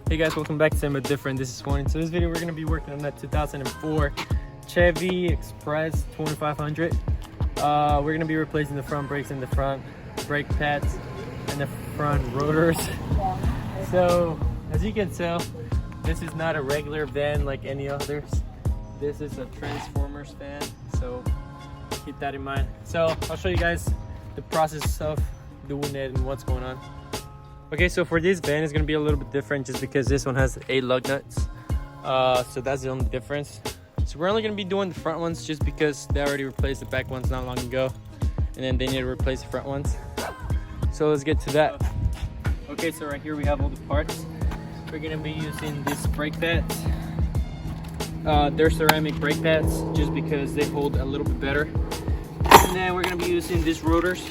Hey guys, welcome back to something different. This is Juan. So this video we're going to be working on that 2004 Chevy Express 2500. We're going to be replacing the front brakes and the front brake pads and the front rotors. So as you can tell, this is not a regular van like any others. This is a Transformers van, so keep that in mind. So I'll show you guys the process of doing it and what's going on. Okay, so for this van, it's going to be a little bit different just because this one has 8 lug nuts. So that's the only difference. So we're only going to be doing the front ones just because they already replaced the back ones not long ago. And then they need to replace the front ones. So let's get to that. Okay, so right here we have all the parts. We're going to be using these brake pads. They're ceramic brake pads just because they hold a little bit better. And then we're going to be using these rotors.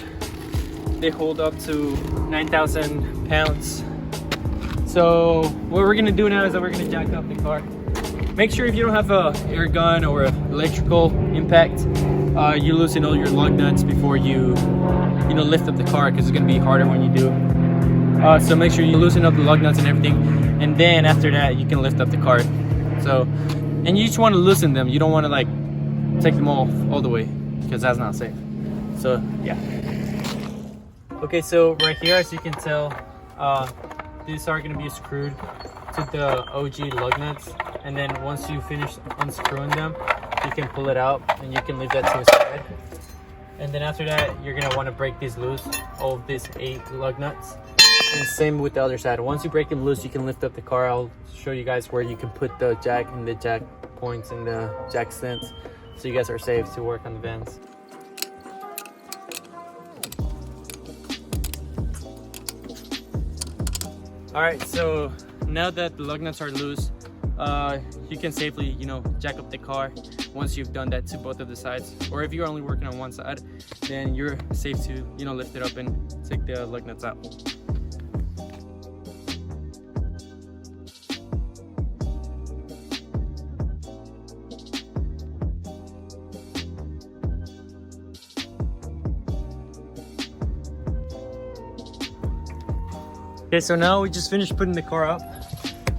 They hold up to 9,000 pounds. So what we're gonna do now is that we're gonna jack up the car. Make sure if you don't have a air gun or electrical impact, you loosen all your lug nuts before you lift up the car, because it's gonna be harder when you do. So make sure you loosen up the lug nuts and everything, and then after that you can lift up the car. So, and you just want to loosen them. You don't want to like take them off all the way, because that's not safe. So yeah. Okay, so right here, as you can tell, these are going to be screwed to the OG lug nuts, and then once you finish unscrewing them, you can pull it out and you can leave that to the side. And then after that, you're going to want to break these loose, all of these 8 lug nuts, and same with the other side. Once you break them loose, you can lift up the car. I'll show you guys where you can put the jack and the jack points and the jack stands, so you guys are safe to work on the vans. Alright, so now that the lug nuts are loose, you can safely, jack up the car once you've done that to both of the sides. Or if you're only working on one side, then you're safe to, lift it up and take the lug nuts out. Okay, so now we just finished putting the car up.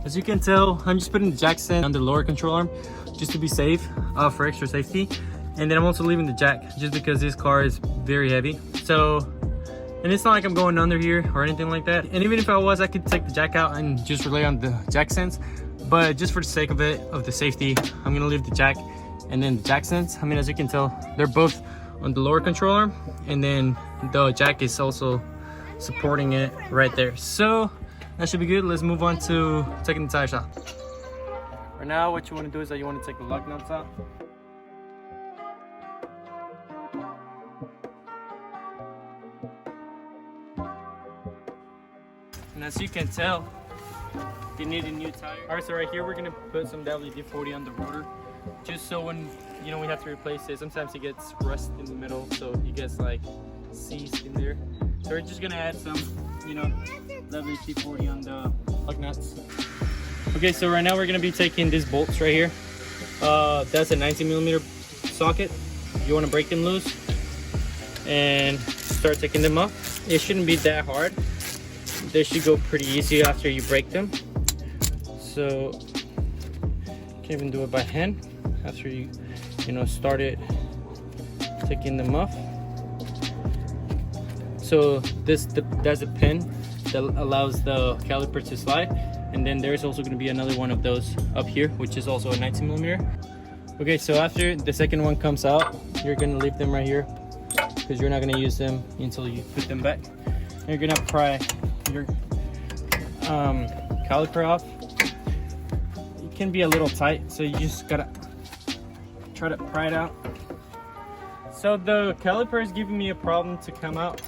As you can tell, I'm just putting the jack stand on the lower control arm just to be safe, for extra safety. And then I'm also leaving the jack just because this car is very heavy. So, and it's not like I'm going under here or anything like that. And even if I was, I could take the jack out and just rely on the jack stands. But just for the sake of it, of the safety, I'm gonna leave the jack and then the jack stands. I mean, as you can tell, they're both on the lower control arm, and then the jack is also supporting it right there. So that should be good. Let's move on to taking the tires out. Right now, what you want to do is that you want to take the lug nuts out. And as you can tell, they need a new tire. Alright, so right here we're gonna put some WD-40 on the rotor, just so when we have to replace it, sometimes it gets rust in the middle, so it gets like seized in there. So we're just gonna add some, WD-40 on the lug nuts. Okay, so right now we're gonna be taking these bolts right here. That's a 19mm socket. You wanna break them loose and start taking them off. It shouldn't be that hard. They should go pretty easy after you break them. So you can even do it by hand after you, started taking them off. So that's a pin that allows the caliper to slide, and then there's also going to be another one of those up here, which is also a 19mm. Okay, so after the second one comes out, you're going to leave them right here because you're not going to use them until you put them back. And you're going to pry your caliper off. It can be a little tight, so you just gotta try to pry it out. So the caliper is giving me a problem to come out.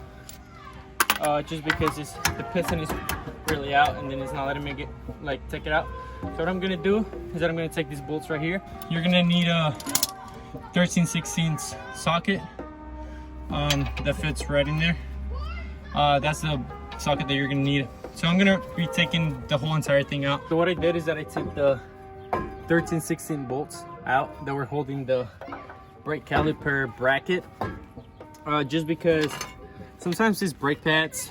Just because the piston is really out, and then it's not letting me take it out. So what I'm gonna do is that I'm gonna take these bolts right here. You're gonna need a 13/16 socket that fits right in there. That's the socket that you're gonna need. So I'm gonna be taking the whole entire thing out. So what I did is that I took the 13/16 bolts out that were holding the brake caliper bracket, just because sometimes these brake pads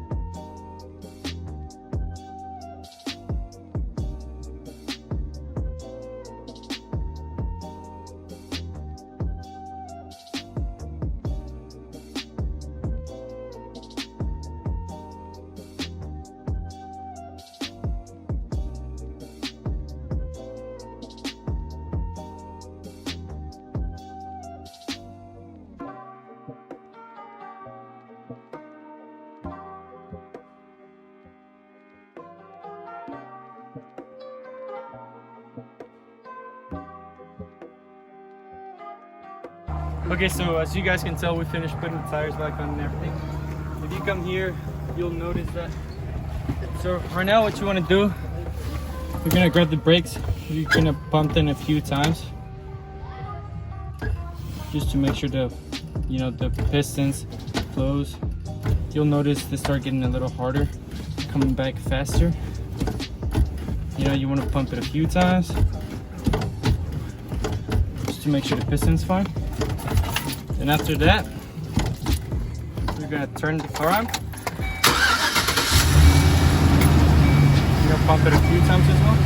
Okay, so as you guys can tell, we finished putting the tires back on and everything. If you come here, you'll notice that. So right now what you want to do, you're gonna grab the brakes. You're gonna pump them a few times just to make sure the pistons close. You'll notice they start getting a little harder, coming back faster. You want to pump it a few times just to make sure the piston's fine. Then after that, we're gonna turn the car on. We're gonna pump it a few times as well.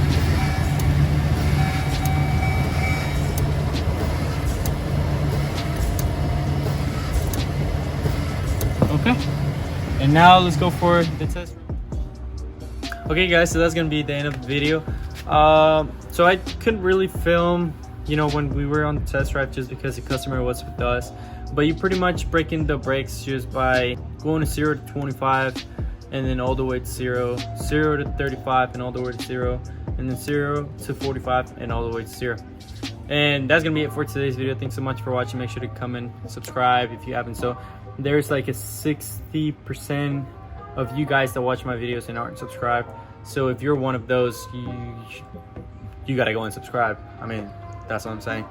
Okay, and now let's go for the test. Okay guys, so that's gonna be the end of the video. So I couldn't really film when we were on the test drive just because the customer was with us, but you pretty much break in the brakes just by going to 0 to 25 and then all the way to 0 to 35 and all the way to 0, and then 0 to 45 and all the way to 0. And that's gonna be it for today's video. Thanks so much for watching. Make sure to come and subscribe if you haven't. So there's like a 60% of you guys that watch my videos and aren't subscribed. So if you're one of those, you gotta go and subscribe. I mean, that's what I'm saying.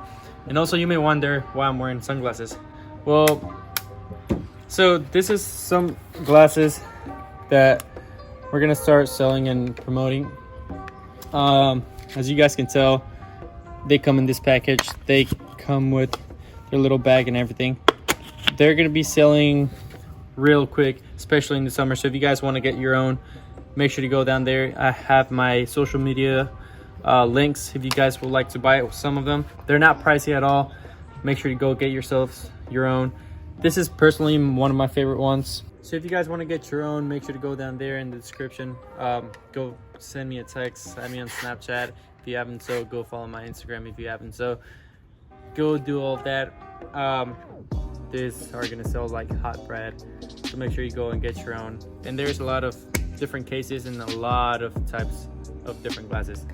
And also you may wonder why I'm wearing sunglasses. Well, so this is some glasses that we're gonna start selling and promoting. As you guys can tell, they come in this package. They come with their little bag and everything. They're gonna be selling real quick, especially in the summer. So if you guys want to get your own, make sure to go down there. I have my social media links if you guys would like to buy some of them. They're not pricey at all. Make sure to go get yourselves your own. This is personally one of my favorite ones. So if you guys want to get your own, make sure to go down there in the description. Go send me a text, add me on Snapchat if you haven't. So go follow my Instagram if you haven't. So go do all of that. These are gonna sell like hot bread, so make sure you go and get your own. And there's a lot of different cases and a lot of types of different glasses.